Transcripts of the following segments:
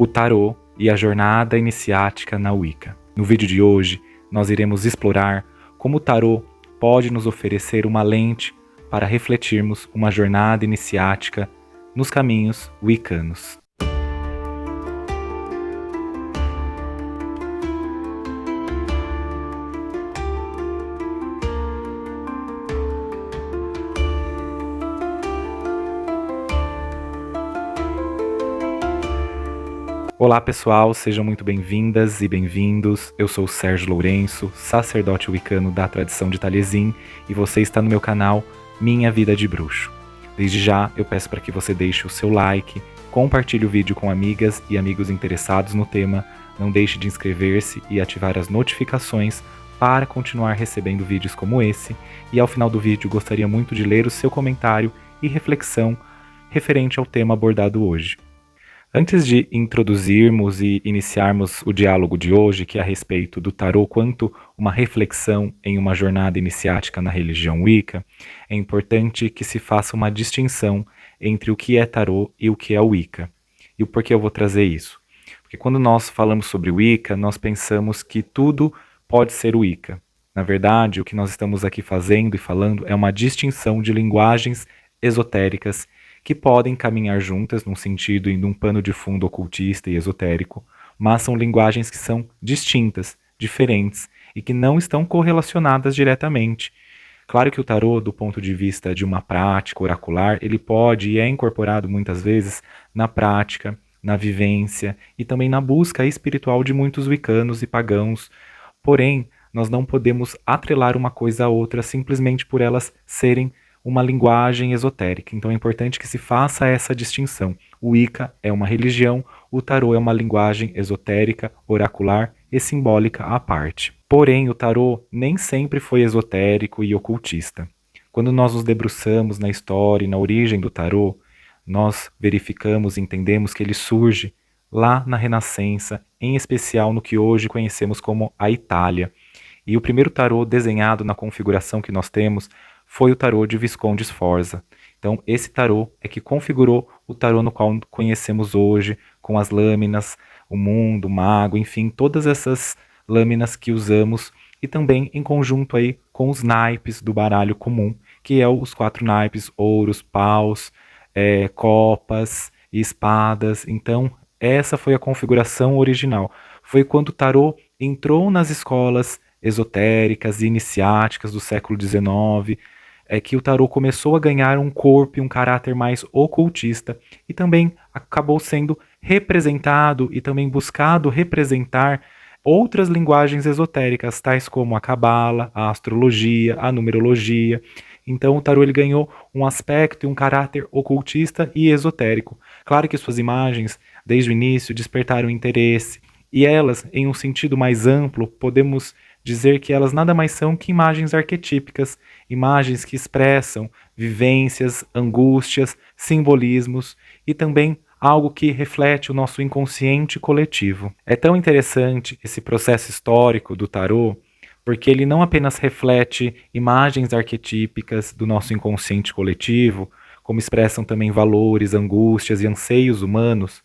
o tarô e a jornada iniciática na Wicca. No vídeo de hoje, nós iremos explorar como o tarô pode nos oferecer uma lente para refletirmos uma jornada iniciática nos caminhos wiccanos. Olá pessoal, sejam muito bem-vindas e bem-vindos. Eu sou o Sérgio Lourenço, sacerdote wiccano da tradição de Taliesin, e você está no meu canal Minha Vida de Bruxo. Desde já eu peço para que você deixe o seu like, compartilhe o vídeo com amigas e amigos interessados no tema, não deixe de inscrever-se e ativar as notificações para continuar recebendo vídeos como esse, e ao final do vídeo gostaria muito de ler o seu comentário e reflexão referente ao tema abordado hoje. Antes de introduzirmos e iniciarmos o diálogo de hoje, que é a respeito do tarô quanto uma reflexão em uma jornada iniciática na religião Wicca, é importante que se faça uma distinção entre o que é tarô e o que é Wicca. E o porquê eu vou trazer isso? Porque quando nós falamos sobre Wicca, nós pensamos que tudo pode ser Wicca. Na verdade, o que nós estamos aqui fazendo e falando é uma distinção de linguagens esotéricas que podem caminhar juntas num sentido e num pano de fundo ocultista e esotérico, mas são linguagens que são distintas, diferentes e que não estão correlacionadas diretamente. Claro que o tarô, do ponto de vista de uma prática oracular, ele pode e é incorporado muitas vezes na prática, na vivência e também na busca espiritual de muitos wiccanos e pagãos. Porém, nós não podemos atrelar uma coisa à outra simplesmente por elas serem uma linguagem esotérica. Então é importante que se faça essa distinção. O Wicca é uma religião, o tarô é uma linguagem esotérica, oracular e simbólica à parte. Porém, o tarô nem sempre foi esotérico e ocultista. Quando nós nos debruçamos na história e na origem do tarô, nós verificamos e entendemos que ele surge lá na Renascença, em especial no que hoje conhecemos como a Itália. E o primeiro tarô desenhado na configuração que nós temos foi o tarô de Visconde Sforza. Então, esse tarô é que configurou o tarô no qual conhecemos hoje, com as lâminas, o mundo, o mago, enfim, todas essas lâminas que usamos, e também em conjunto aí com os naipes do baralho comum, que é os 4 naipes, ouros, paus, copas e espadas. Então, essa foi a configuração original. Foi quando o tarô entrou nas escolas esotéricas e iniciáticas do século XIX, é que o tarô começou a ganhar um corpo e um caráter mais ocultista e também acabou sendo representado e também buscado representar outras linguagens esotéricas, tais como a cabala, a astrologia, a numerologia. Então o tarô ele ganhou um aspecto e um caráter ocultista e esotérico. Claro que suas imagens, desde o início, despertaram interesse, e elas, em um sentido mais amplo, podemos dizer que elas nada mais são que imagens arquetípicas, imagens que expressam vivências, angústias, simbolismos e também algo que reflete o nosso inconsciente coletivo. É tão interessante esse processo histórico do tarô, porque ele não apenas reflete imagens arquetípicas do nosso inconsciente coletivo, como expressam também valores, angústias e anseios humanos,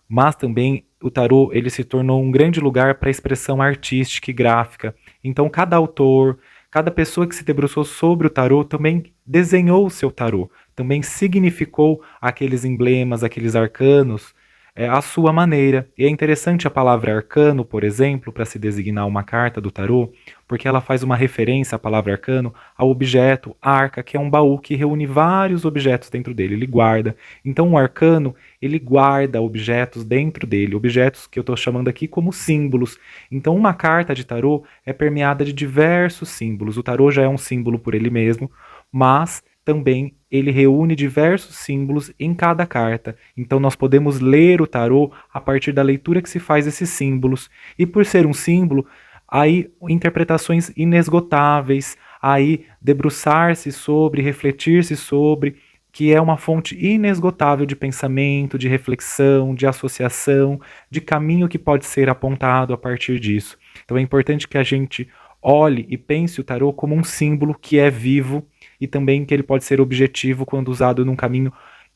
mas também o tarô ele se tornou um grande lugar para a expressão artística e gráfica. Então cada autor, cada pessoa que se debruçou sobre o tarô também desenhou o seu tarô, também significou aqueles emblemas, aqueles arcanos, à sua maneira. E é interessante a palavra arcano, por exemplo, para se designar uma carta do tarô, porque ela faz uma referência, a palavra arcano, ao objeto arca, que é um baú que reúne vários objetos dentro dele, ele guarda. Então o arcano, ele guarda objetos dentro dele, objetos que eu estou chamando aqui como símbolos. Então uma carta de tarô é permeada de diversos símbolos. O tarô já é um símbolo por ele mesmo, mas também ele reúne diversos símbolos em cada carta. Então nós podemos ler o tarô a partir da leitura que se faz desses símbolos. E por ser um símbolo, aí interpretações inesgotáveis, aí debruçar-se sobre, refletir-se sobre, que é uma fonte inesgotável de pensamento, de reflexão, de associação, de caminho que pode ser apontado a partir disso. Então é importante que a gente olhe e pense o tarô como um símbolo que é vivo e também que ele pode ser objetivo quando usado num caminho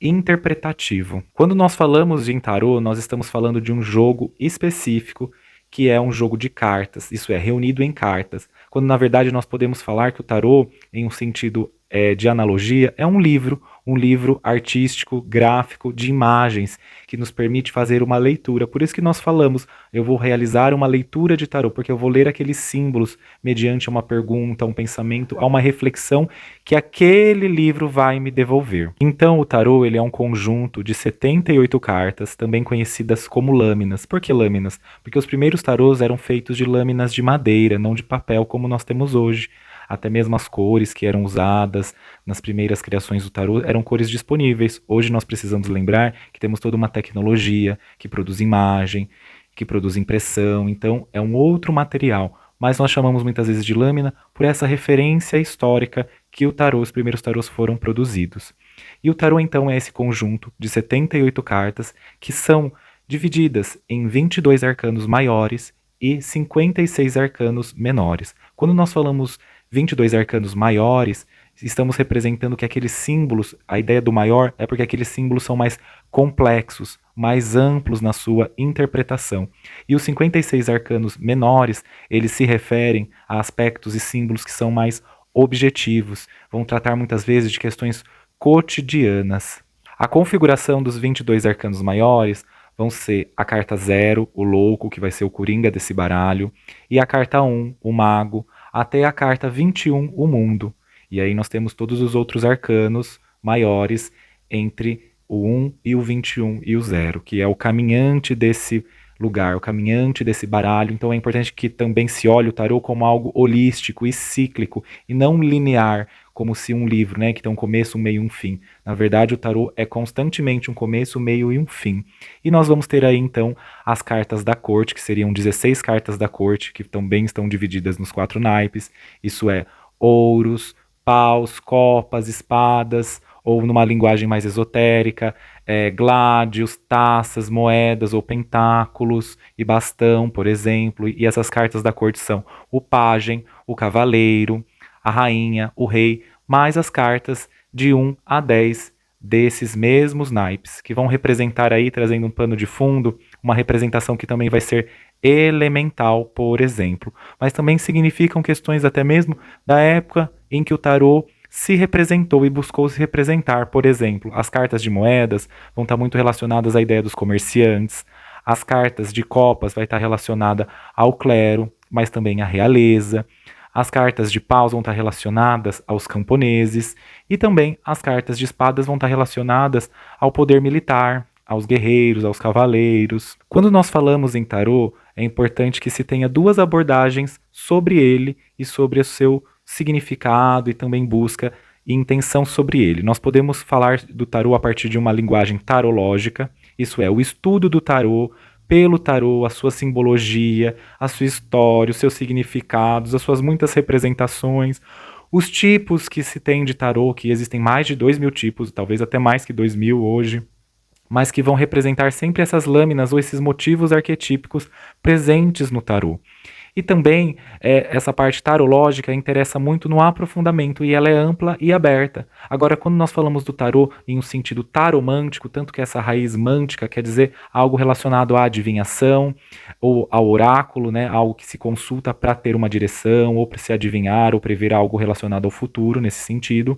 interpretativo. Quando nós falamos de tarô, nós estamos falando de um jogo específico, que é um jogo de cartas, isso é, reunido em cartas. Quando na verdade nós podemos falar que o tarô, em um sentido de analogia, é um livro artístico, gráfico, de imagens, que nos permite fazer uma leitura. Por isso que nós falamos, eu vou realizar uma leitura de tarô, porque eu vou ler aqueles símbolos mediante uma pergunta, um pensamento, uma reflexão que aquele livro vai me devolver. Então o tarô ele é um conjunto de 78 cartas, também conhecidas como lâminas. Por que lâminas? Porque os primeiros tarôs eram feitos de lâminas de madeira, não de papel como nós temos hoje. Até mesmo as cores que eram usadas nas primeiras criações do tarô eram cores disponíveis. Hoje nós precisamos lembrar que temos toda uma tecnologia que produz imagem, que produz impressão, então é um outro material. Mas nós chamamos muitas vezes de lâmina por essa referência histórica que o tarô, os primeiros tarôs foram produzidos. E o tarô então é esse conjunto de 78 cartas que são divididas em 22 arcanos maiores e 56 arcanos menores. Quando nós falamos 22 arcanos maiores, estamos representando que aqueles símbolos, a ideia do maior é porque aqueles símbolos são mais complexos, mais amplos na sua interpretação. E os 56 arcanos menores, eles se referem a aspectos e símbolos que são mais objetivos, vão tratar muitas vezes de questões cotidianas. A configuração dos 22 arcanos maiores vão ser a carta 0, o louco, que vai ser o coringa desse baralho, e a carta 1, o mago, até a carta 21, o mundo. E aí nós temos todos os outros arcanos maiores entre o 1 e o 21 e o 0, que é o caminhante desse lugar, o caminhante desse baralho. Então é importante que também se olhe o tarô como algo holístico e cíclico, e não linear, como se um livro, né, que tem um começo, um meio e um fim. Na verdade, o tarô é constantemente um começo, um meio e um fim. E nós vamos ter aí, então, as cartas da corte, que seriam 16 cartas da corte, que também estão divididas nos 4 naipes. Isso é, ouros, paus, copas, espadas, ou numa linguagem mais esotérica, gládios, taças, moedas ou pentáculos e bastão, por exemplo. E essas cartas da corte são o pajem, o cavaleiro, a rainha, o rei, mais as cartas de 1 a 10 desses mesmos naipes, que vão representar aí, trazendo um pano de fundo, uma representação que também vai ser elemental, por exemplo. Mas também significam questões até mesmo da época em que o tarô se representou e buscou se representar. Por exemplo, as cartas de moedas vão estar muito relacionadas à ideia dos comerciantes, as cartas de copas vai estar relacionada ao clero, mas também à realeza. As cartas de paus vão estar relacionadas aos camponeses e também as cartas de espadas vão estar relacionadas ao poder militar, aos guerreiros, aos cavaleiros. Quando nós falamos em tarô, é importante que se tenha 2 abordagens sobre ele e sobre o seu significado e também busca e intenção sobre ele. Nós podemos falar do tarô a partir de uma linguagem tarológica, isso é, o estudo do tarô, pelo tarô, a sua simbologia, a sua história, os seus significados, as suas muitas representações, os tipos que se tem de tarô, que existem mais de 2.000 tipos, talvez até mais que 2.000 hoje, mas que vão representar sempre essas lâminas ou esses motivos arquetípicos presentes no tarô. E também essa parte tarológica interessa muito no aprofundamento e ela é ampla e aberta. Agora, quando nós falamos do tarô em um sentido taromântico, tanto que essa raiz mântica quer dizer algo relacionado à adivinhação ou ao oráculo, né, algo que se consulta para ter uma direção ou para se adivinhar ou prever algo relacionado ao futuro, nesse sentido.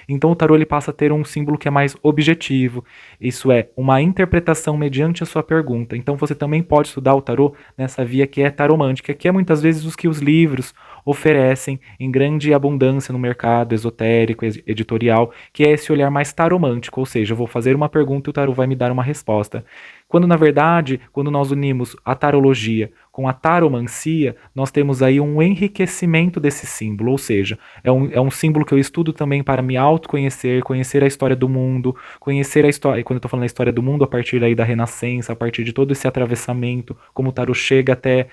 Então o tarô ele passa a ter um símbolo que é mais objetivo, isso é, uma interpretação mediante a sua pergunta. Então você também pode estudar o tarô nessa via que é taromântica, que é muitas vezes os que os livros oferecem em grande abundância no mercado esotérico, editorial, que é esse olhar mais taromântico, ou seja, eu vou fazer uma pergunta e o tarô vai me dar uma resposta. Quando, na verdade, quando nós unimos a tarologia com a taromancia, nós temos aí um enriquecimento desse símbolo, ou seja, é um símbolo que eu estudo também para me autoconhecer, conhecer a história do mundo, conhecer a história, e quando eu estou falando da história do mundo, a partir aí da Renascença, a partir de todo esse atravessamento, como o tarô chega até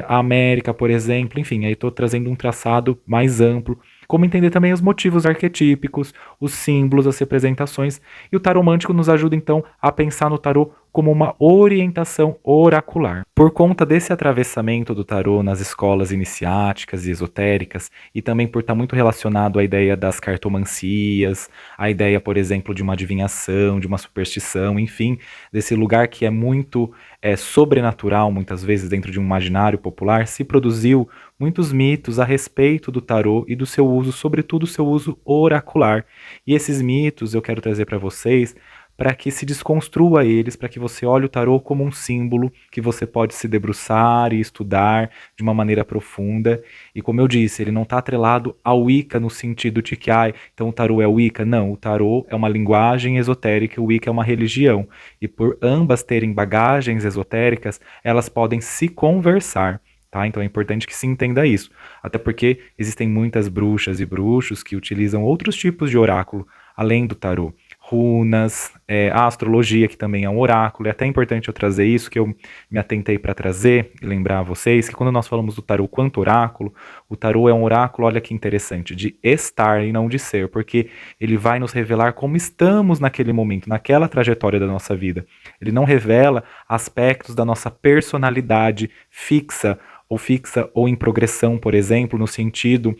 a América, por exemplo, enfim, aí estou trazendo um traçado mais amplo, como entender também os motivos arquetípicos, os símbolos, as representações, e o taromântico nos ajuda então a pensar no tarô como uma orientação oracular. Por conta desse atravessamento do tarô nas escolas iniciáticas e esotéricas, e também por estar muito relacionado à ideia das cartomancias, à ideia, por exemplo, de uma adivinhação, de uma superstição, enfim, desse lugar que é muito sobrenatural, muitas vezes, dentro de um imaginário popular, se produziu muitos mitos a respeito do tarô e do seu uso, sobretudo o seu uso oracular. E esses mitos eu quero trazer para vocês para que se desconstrua eles, para que você olhe o tarô como um símbolo que você pode se debruçar e estudar de uma maneira profunda. E como eu disse, ele não está atrelado ao Wicca no sentido de que, então o tarô é o Wicca. Não, o tarô é uma linguagem esotérica, o Wicca é uma religião. E por ambas terem bagagens esotéricas, elas podem se conversar. Tá? Então é importante que se entenda isso. Até porque existem muitas bruxas e bruxos que utilizam outros tipos de oráculo, além do tarô. Runas, a astrologia, que também é um oráculo. É até importante eu trazer isso, que eu me atentei para trazer e lembrar a vocês, que quando nós falamos do tarô quanto oráculo, o tarô é um oráculo, olha que interessante, de estar e não de ser, porque ele vai nos revelar como estamos naquele momento, naquela trajetória da nossa vida. Ele não revela aspectos da nossa personalidade fixa ou em progressão, por exemplo, no sentido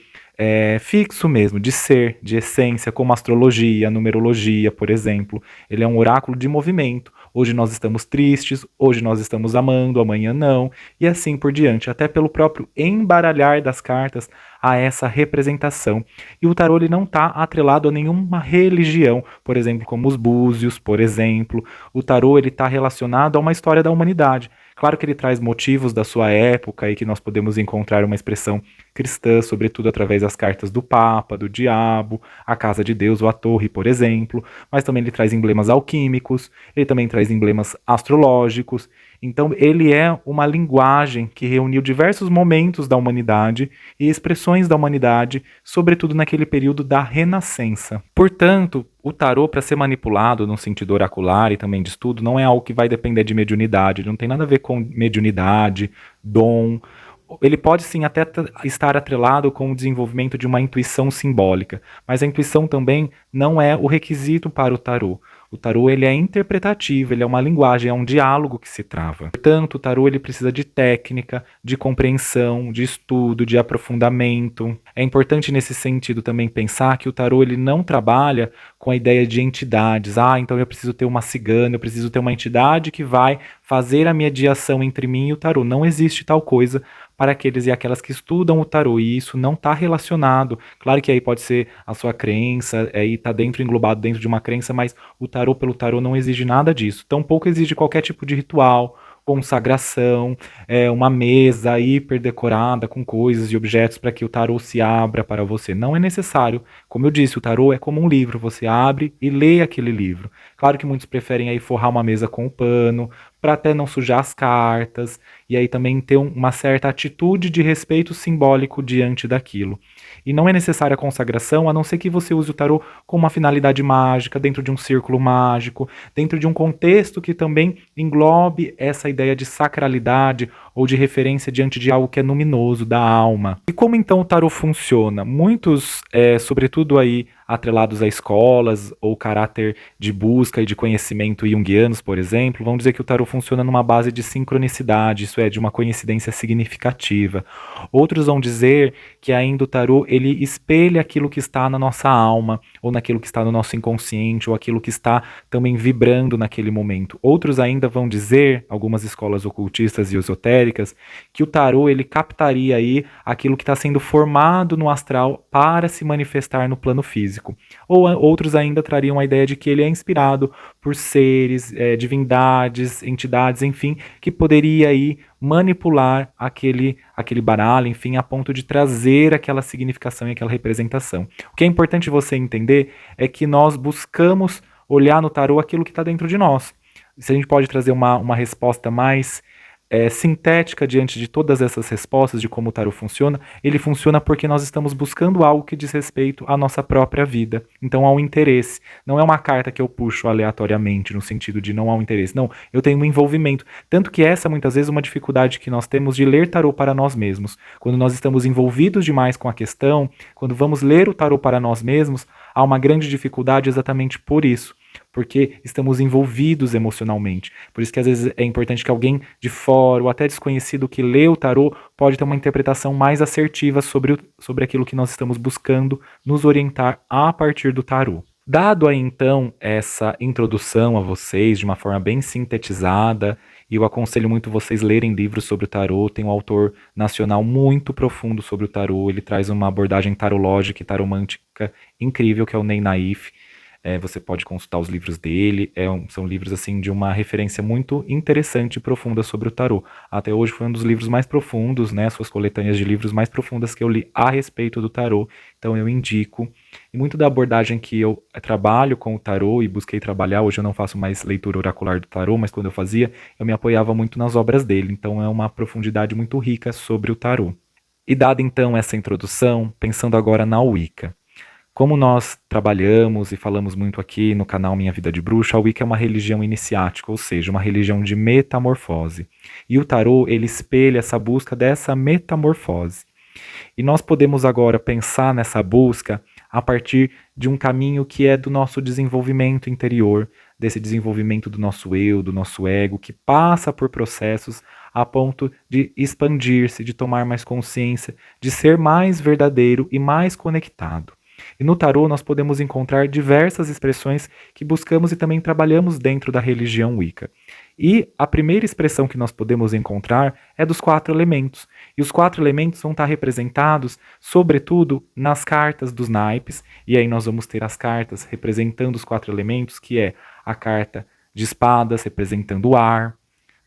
fixo mesmo, de ser, de essência, como a astrologia, a numerologia, por exemplo. Ele é um oráculo de movimento. Hoje nós estamos tristes, hoje nós estamos amando, amanhã não, e assim por diante, até pelo próprio embaralhar das cartas a essa representação. E o tarô ele não está atrelado a nenhuma religião, por exemplo, como os búzios, por exemplo. O tarô ele está relacionado a uma história da humanidade. Claro que ele traz motivos da sua época e que nós podemos encontrar uma expressão cristã, sobretudo através das cartas do Papa, do Diabo, a Casa de Deus ou a Torre, por exemplo, mas também ele traz emblemas alquímicos, ele também traz emblemas astrológicos. Então ele é uma linguagem que reuniu diversos momentos da humanidade e expressões da humanidade, sobretudo naquele período da Renascença. Portanto, o tarô, para ser manipulado no sentido oracular e também de estudo, não é algo que vai depender de mediunidade, não tem nada a ver com mediunidade, dom. Ele pode sim até estar atrelado com o desenvolvimento de uma intuição simbólica, mas a intuição também não é o requisito para o tarô. O tarô ele é interpretativo, ele é uma linguagem, é um diálogo que se trava. Portanto, o tarô ele precisa de técnica, de compreensão, de estudo, de aprofundamento. É importante nesse sentido também pensar que o tarô ele não trabalha com a ideia de entidades. Então eu preciso ter uma cigana, eu preciso ter uma entidade que vai fazer a mediação entre mim e o tarô. Não existe tal coisa para aqueles e aquelas que estudam o tarô, e isso não está relacionado. Claro que aí pode ser a sua crença, aí está englobado dentro de uma crença, mas o tarô pelo tarô não exige nada disso. Tampouco exige qualquer tipo de ritual, consagração, uma mesa hiper decorada com coisas e objetos para que o tarô se abra para você. Não é necessário. Como eu disse, o tarô é como um livro, você abre e lê aquele livro. Claro que muitos preferem aí forrar uma mesa com o pano, para até não sujar as cartas, e aí também ter uma certa atitude de respeito simbólico diante daquilo. E não é necessária a consagração, a não ser que você use o tarô com uma finalidade mágica, dentro de um círculo mágico, dentro de um contexto que também englobe essa ideia de sacralidade ou de referência diante de algo que é luminoso, da alma. E como então o tarô funciona? Muitos, sobretudo aí atrelados a escolas ou caráter de busca e de conhecimento junguianos, por exemplo, vão dizer que o tarô funciona numa base de sincronicidade, isso é, de uma coincidência significativa. Outros vão dizer que ainda o tarô ele espelha aquilo que está na nossa alma, ou naquilo que está no nosso inconsciente, ou aquilo que está também vibrando naquele momento. Outros ainda vão dizer, algumas escolas ocultistas e esotéricas, que o tarô ele captaria aí aquilo que está sendo formado no astral para se manifestar no plano físico. Ou outros ainda trariam a ideia de que ele é inspirado por seres, divindades, entidades, enfim, que poderia aí manipular aquele baralho, enfim, a ponto de trazer aquela significação e aquela representação. O que é importante você entender é que nós buscamos olhar no tarô aquilo que está dentro de nós. Se a gente pode trazer uma resposta mais sintética diante de todas essas respostas de como o tarô funciona, ele funciona porque nós estamos buscando algo que diz respeito à nossa própria vida. Então há um interesse. Não é uma carta que eu puxo aleatoriamente, no sentido de não há um interesse. Não, eu tenho um envolvimento. Tanto que essa, muitas vezes, é uma dificuldade que nós temos de ler tarô para nós mesmos. Quando nós estamos envolvidos demais com a questão, quando vamos ler o tarô para nós mesmos, há uma grande dificuldade exatamente por isso. porque estamos envolvidos emocionalmente. Por isso que às vezes é importante que alguém de fora ou até desconhecido que lê o tarô pode ter uma interpretação mais assertiva sobre aquilo que nós estamos buscando nos orientar a partir do tarô. Dado aí então essa introdução a vocês de uma forma bem sintetizada, e eu aconselho muito vocês lerem livros sobre o tarô, tem um autor nacional muito profundo sobre o tarô, ele traz uma abordagem tarológica e taromântica incrível, que é o Ney Naif. Você pode consultar os livros dele, são livros assim de uma referência muito interessante e profunda sobre o tarô. Até hoje foi um dos livros mais profundos, né, suas coletâneas de livros mais profundas que eu li a respeito do tarô, então eu indico. E muito da abordagem que eu trabalho com o tarô e busquei trabalhar, hoje eu não faço mais leitura oracular do tarô, mas quando eu fazia, eu me apoiava muito nas obras dele, então é uma profundidade muito rica sobre o tarô. E dada então essa introdução, pensando agora na Wicca. Como nós trabalhamos e falamos muito aqui no canal Minha Vida de Bruxa, a Wicca é uma religião iniciática, ou seja, uma religião de metamorfose. E o tarô, ele espelha essa busca dessa metamorfose. E nós podemos agora pensar nessa busca a partir de um caminho que é do nosso desenvolvimento interior, desse desenvolvimento do nosso eu, do nosso ego, que passa por processos a ponto de expandir-se, de tomar mais consciência, de ser mais verdadeiro e mais conectado. E no tarô nós podemos encontrar diversas expressões que buscamos e também trabalhamos dentro da religião Wicca. E a primeira expressão que nós podemos encontrar é dos 4 elementos. E os 4 elementos vão estar representados, sobretudo, nas cartas dos naipes. E aí nós vamos ter as cartas representando os 4 elementos, que é a carta de espadas representando o ar.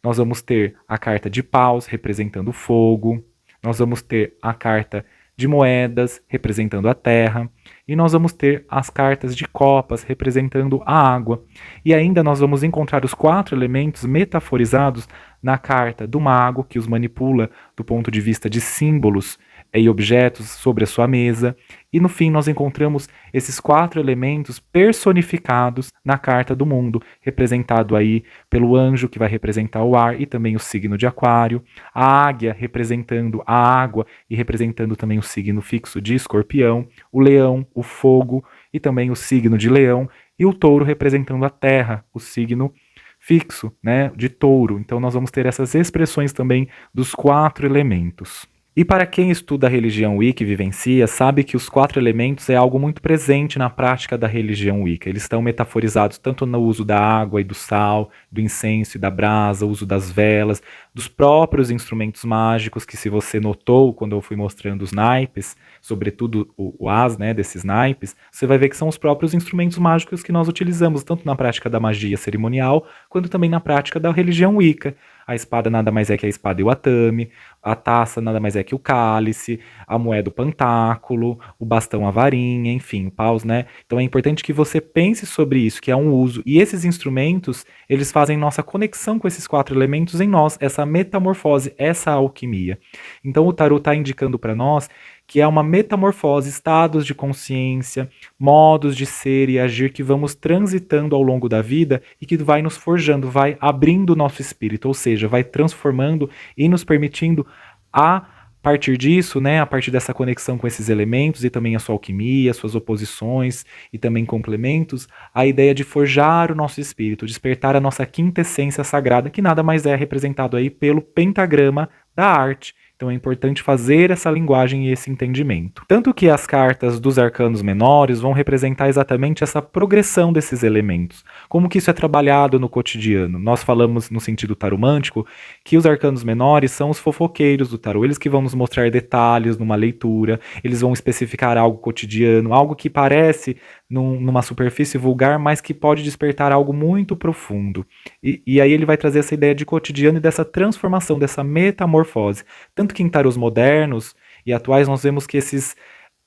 Nós vamos ter a carta de paus representando o fogo. Nós vamos ter a carta de moedas representando a terra, e nós vamos ter as cartas de copas representando a água. E ainda nós vamos encontrar os 4 elementos metaforizados na carta do mago, que os manipula do ponto de vista de símbolos e objetos sobre a sua mesa. E no fim nós encontramos esses 4 elementos personificados na carta do mundo, representado aí pelo anjo, que vai representar o ar e também o signo de Aquário, a águia representando a água e representando também o signo fixo de Escorpião, o leão, o fogo e também o signo de Leão, e o touro representando a terra, o signo fixo, né, de Touro. Então nós vamos ter essas expressões também dos 4 elementos. E para quem estuda a religião Wicca e vivencia, sabe que os 4 elementos é algo muito presente na prática da religião Wicca. Eles estão metaforizados tanto no uso da água e do sal, do incenso e da brasa, o uso das velas, dos próprios instrumentos mágicos, que se você notou quando eu fui mostrando os naipes, sobretudo o as, né, desses naipes, você vai ver que são os próprios instrumentos mágicos que nós utilizamos, tanto na prática da magia cerimonial, quanto também na prática da religião Wicca. A espada nada mais é que a espada e o atame, a taça nada mais é que o cálice, a moeda o pantáculo, o bastão a varinha, enfim, paus, né? Então é importante que você pense sobre isso, que é um uso. E esses instrumentos, eles fazem nossa conexão com esses 4 elementos em nós, essa metamorfose, essa alquimia. Então o tarot está indicando para nós que é uma metamorfose, estados de consciência, modos de ser e agir que vamos transitando ao longo da vida e que vai nos forjando, vai abrindo o nosso espírito, ou seja, vai transformando e nos permitindo a partir disso, né, a partir dessa conexão com esses elementos e também a sua alquimia, suas oposições e também complementos, a ideia de forjar o nosso espírito, despertar a nossa quinta essência sagrada, que nada mais é representado aí pelo pentagrama da arte. Então é importante fazer essa linguagem e esse entendimento. Tanto que as cartas dos arcanos menores vão representar exatamente essa progressão desses elementos. Como que isso é trabalhado no cotidiano? Nós falamos no sentido taromântico que os arcanos menores são os fofoqueiros do tarô, eles que vão nos mostrar detalhes numa leitura, eles vão especificar algo cotidiano, algo que parece numa superfície vulgar, mas que pode despertar algo muito profundo. E aí ele vai trazer essa ideia de cotidiano e dessa transformação, dessa metamorfose. Tanto que em tarôs modernos e atuais nós vemos que esses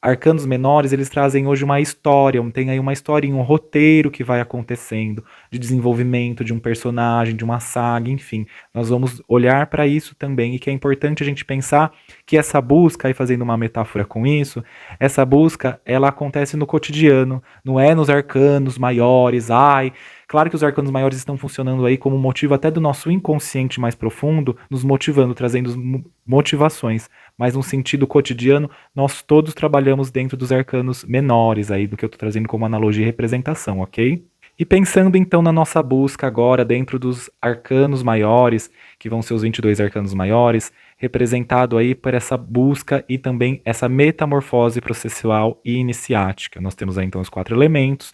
arcanos menores, eles trazem hoje uma história, tem aí uma historinha, um roteiro que vai acontecendo, de desenvolvimento de um personagem, de uma saga, enfim. Nós vamos olhar para isso também, e que é importante a gente pensar que essa busca, aí fazendo uma metáfora com isso, essa busca, ela acontece no cotidiano, não é nos arcanos maiores, claro que os arcanos maiores estão funcionando aí como motivo até do nosso inconsciente mais profundo, nos motivando, trazendo motivações, mas no sentido cotidiano, nós todos trabalhamos dentro dos arcanos menores aí, do que eu estou trazendo como analogia e representação, ok? E pensando então na nossa busca agora dentro dos arcanos maiores, que vão ser os 22 arcanos maiores, representado aí por essa busca e também essa metamorfose processual e iniciática. Nós temos aí então os 4 elementos,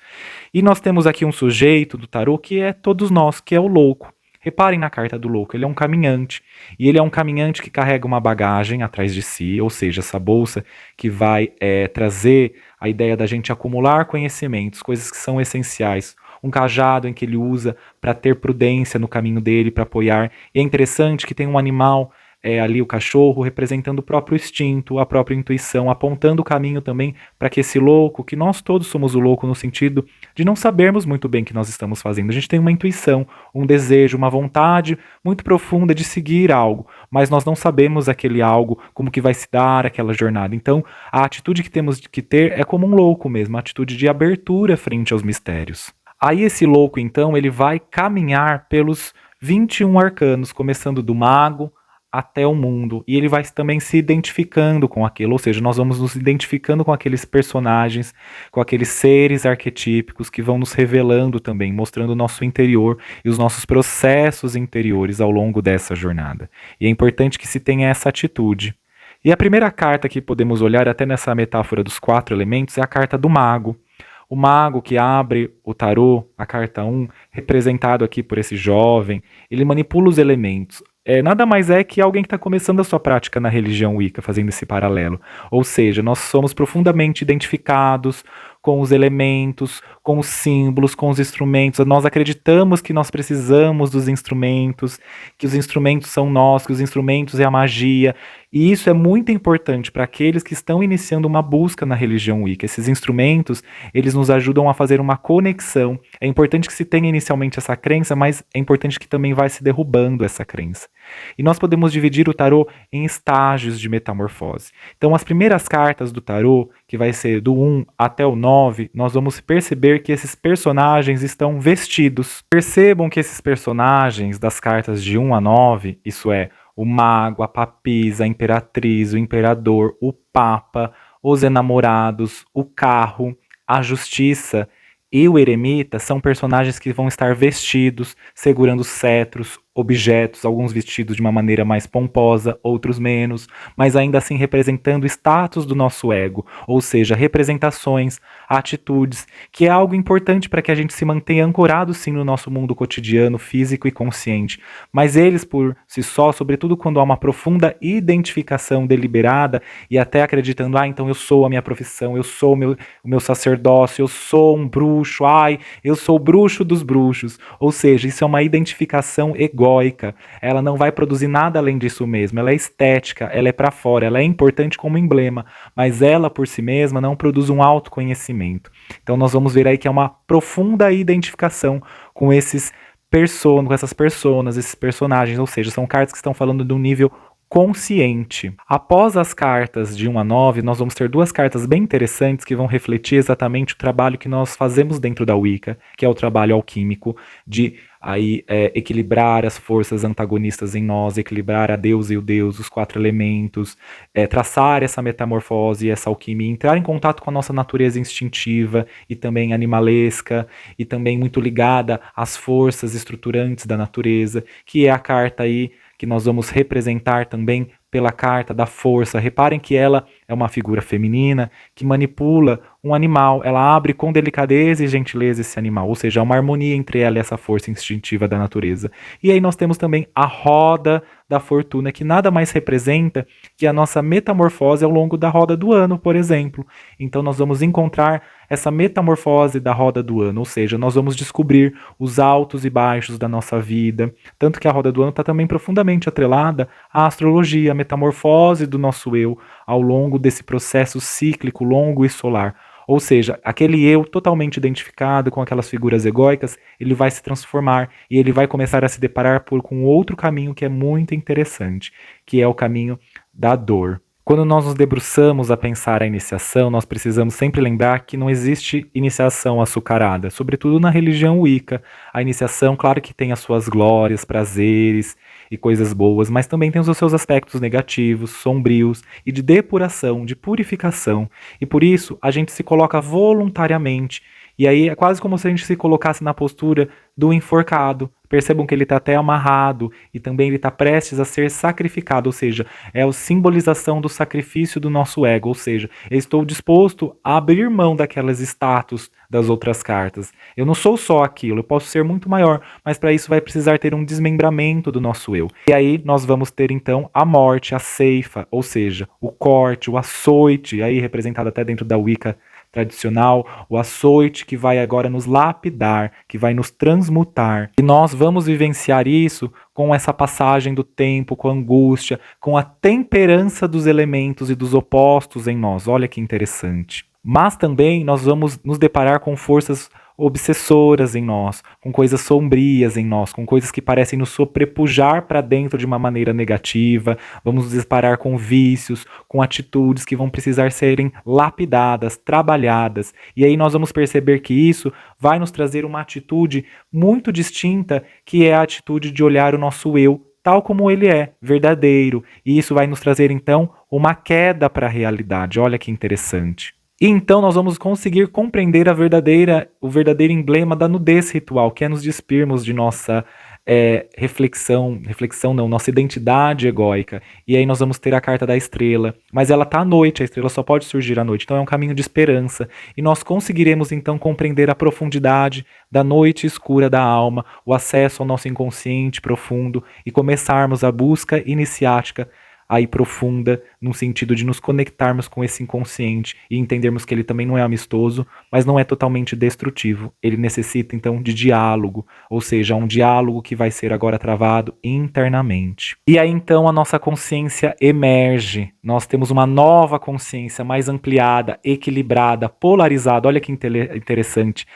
e nós temos aqui um sujeito do tarô que é todos nós, que é o louco. Reparem na carta do louco, ele é um caminhante, e ele é um caminhante que carrega uma bagagem atrás de si, ou seja, essa bolsa que vai trazer a ideia da gente acumular conhecimentos, coisas que são essenciais, um cajado em que ele usa para ter prudência no caminho dele, para apoiar. E é interessante que tem um animal ali, o cachorro, representando o próprio instinto, a própria intuição, apontando o caminho também para que esse louco, que nós todos somos o louco no sentido de não sabermos muito bem o que nós estamos fazendo. A gente tem uma intuição, um desejo, uma vontade muito profunda de seguir algo, mas nós não sabemos aquele algo, como que vai se dar aquela jornada. Então, a atitude que temos que ter é como um louco mesmo, a atitude de abertura frente aos mistérios. Aí esse louco, então, ele vai caminhar pelos 21 arcanos, começando do mago até o mundo, e ele vai também se identificando com aquilo, ou seja, nós vamos nos identificando com aqueles personagens, com aqueles seres arquetípicos que vão nos revelando também, mostrando o nosso interior e os nossos processos interiores ao longo dessa jornada. E é importante que se tenha essa atitude. E a primeira carta que podemos olhar, até nessa metáfora dos 4 elementos, é a carta do mago. O mago que abre o tarô, a carta 1, representado aqui por esse jovem, ele manipula os elementos. Nada mais é que alguém que está começando a sua prática na religião Wicca, fazendo esse paralelo. Ou seja, nós somos profundamente identificados com os elementos, com os símbolos, com os instrumentos. Nós acreditamos que nós precisamos dos instrumentos, que os instrumentos são nós, que os instrumentos é a magia. E isso é muito importante para aqueles que estão iniciando uma busca na religião Wicca. Esses instrumentos, eles nos ajudam a fazer uma conexão. É importante que se tenha inicialmente essa crença, mas é importante que também vai se derrubando essa crença. E nós podemos dividir o tarô em estágios de metamorfose. Então, as primeiras cartas do tarô, que vai ser do 1 até o 9, nós vamos perceber que esses personagens estão vestidos. Percebam que esses personagens das cartas de 1 a 9, isso é, o mago, a papisa, a imperatriz, o imperador, o papa, os enamorados, o carro, a justiça e o eremita são personagens que vão estar vestidos, segurando cetros, objetos, alguns vestidos de uma maneira mais pomposa, outros menos, mas ainda assim representando status do nosso ego, ou seja, representações, atitudes, que é algo importante para que a gente se mantenha ancorado sim no nosso mundo cotidiano, físico e consciente. Mas eles por si só, sobretudo quando há uma profunda identificação deliberada e até acreditando, então eu sou a minha profissão, eu sou o meu sacerdócio, eu sou um bruxo, eu sou o bruxo dos bruxos, ou seja, isso é uma identificação egóica, ela não vai produzir nada além disso mesmo, ela é estética, ela é para fora, ela é importante como emblema, mas ela por si mesma não produz um autoconhecimento. Então nós vamos ver aí que é uma profunda identificação com essas personas, esses personagens, ou seja, são cartas que estão falando de um nível consciente. Após as cartas de 1 a 9, nós vamos ter 2 cartas bem interessantes que vão refletir exatamente o trabalho que nós fazemos dentro da Wicca, que é o trabalho alquímico de equilibrar as forças antagonistas em nós, equilibrar a deusa e o deus, os 4 elementos, traçar essa metamorfose, essa alquimia, entrar em contato com a nossa natureza instintiva e também animalesca, e também muito ligada às forças estruturantes da natureza, que é a carta aí que nós vamos representar também pela carta da força. Reparem que ela é uma figura feminina que manipula um animal, ela abre com delicadeza e gentileza esse animal, ou seja, há uma harmonia entre ela e essa força instintiva da natureza. E aí nós temos também a roda da fortuna, que nada mais representa que a nossa metamorfose ao longo da roda do ano, por exemplo. Então nós vamos encontrar essa metamorfose da roda do ano, ou seja, nós vamos descobrir os altos e baixos da nossa vida, tanto que a roda do ano está também profundamente atrelada à astrologia, a metamorfose do nosso eu ao longo desse processo cíclico longo e solar. Ou seja, aquele eu totalmente identificado com aquelas figuras egóicas, ele vai se transformar e ele vai começar a se deparar com outro caminho que é muito interessante, que é o caminho da dor. Quando nós nos debruçamos a pensar a iniciação, nós precisamos sempre lembrar que não existe iniciação açucarada, sobretudo na religião Wicca. A iniciação, claro que tem as suas glórias, prazeres e coisas boas, mas também tem os seus aspectos negativos, sombrios e de depuração, de purificação. E por isso a gente se coloca voluntariamente E aí é quase como se a gente se colocasse na postura do enforcado. Percebam que ele está até amarrado e também ele está prestes a ser sacrificado, ou seja, é a simbolização do sacrifício do nosso ego, ou seja, eu estou disposto a abrir mão daquelas status das outras cartas. Eu não sou só aquilo, eu posso ser muito maior, mas para isso vai precisar ter um desmembramento do nosso eu. E aí nós vamos ter então a morte, a ceifa, ou seja, o corte, o açoite, aí representado até dentro da Wicca tradicional, o açoite que vai agora nos lapidar, que vai nos transmutar. E nós vamos vivenciar isso com essa passagem do tempo, com a angústia, com a temperança dos elementos e dos opostos em nós. Olha que interessante. Mas também nós vamos nos deparar com forças obsessoras em nós, com coisas sombrias em nós, com coisas que parecem nos sobrepujar para dentro de uma maneira negativa. Vamos nos deparar com vícios, com atitudes que vão precisar serem lapidadas, trabalhadas. E aí nós vamos perceber que isso vai nos trazer uma atitude muito distinta, que é a atitude de olhar o nosso eu tal como ele é, verdadeiro. E isso vai nos trazer então uma queda para a realidade. Olha que interessante. E então nós vamos conseguir compreender o verdadeiro emblema da nudez ritual, que é nos despirmos de nossa reflexão não, nossa identidade egóica. E aí nós vamos ter a carta da estrela, mas ela está à noite, a estrela só pode surgir à noite, então é um caminho de esperança. E nós conseguiremos então compreender a profundidade da noite escura da alma, o acesso ao nosso inconsciente profundo e começarmos a busca iniciática aí profunda, no sentido de nos conectarmos com esse inconsciente e entendermos que ele também não é amistoso, mas não é totalmente destrutivo. Ele necessita, então, de diálogo, ou seja, um diálogo que vai ser agora travado internamente. E aí, então, a nossa consciência emerge. Nós temos uma nova consciência mais ampliada, equilibrada, polarizada. Olha que interessante.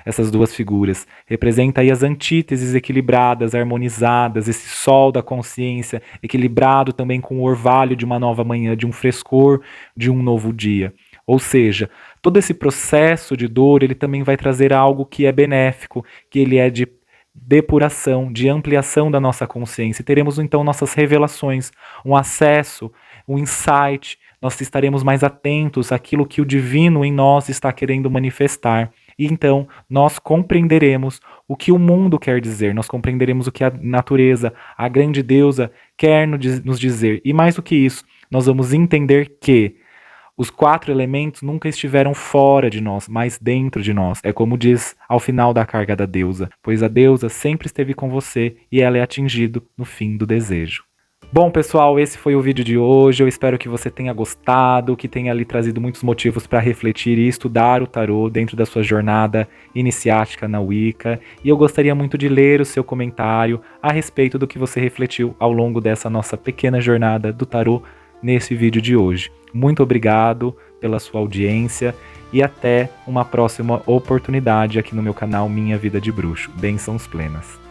Essas duas figuras. Representa aí as antíteses equilibradas, harmonizadas, esse sol da consciência, equilibrado também com o orvalho de uma nova manhã, de um frescor, de um novo dia. Ou seja, todo esse processo de dor, ele também vai trazer algo que é benéfico, que ele é de depuração, de ampliação da nossa consciência. E teremos então nossas revelações, um acesso, um insight, nós estaremos mais atentos àquilo que o divino em nós está querendo manifestar. E então nós compreenderemos o que o mundo quer dizer, nós compreenderemos o que a natureza, a grande deusa, quer nos dizer. E mais do que isso, nós vamos entender que os 4 elementos nunca estiveram fora de nós, mas dentro de nós. É como diz ao final da carga da deusa, pois a deusa sempre esteve com você e ela é atingido no fim do desejo. Bom, pessoal, esse foi o vídeo de hoje. Eu espero que você tenha gostado, que tenha ali trazido muitos motivos para refletir e estudar o tarô dentro da sua jornada iniciática na Wicca. E eu gostaria muito de ler o seu comentário a respeito do que você refletiu ao longo dessa nossa pequena jornada do tarô nesse vídeo de hoje. Muito obrigado pela sua audiência e até uma próxima oportunidade aqui no meu canal Minha Vida de Bruxo. Bênçãos plenas.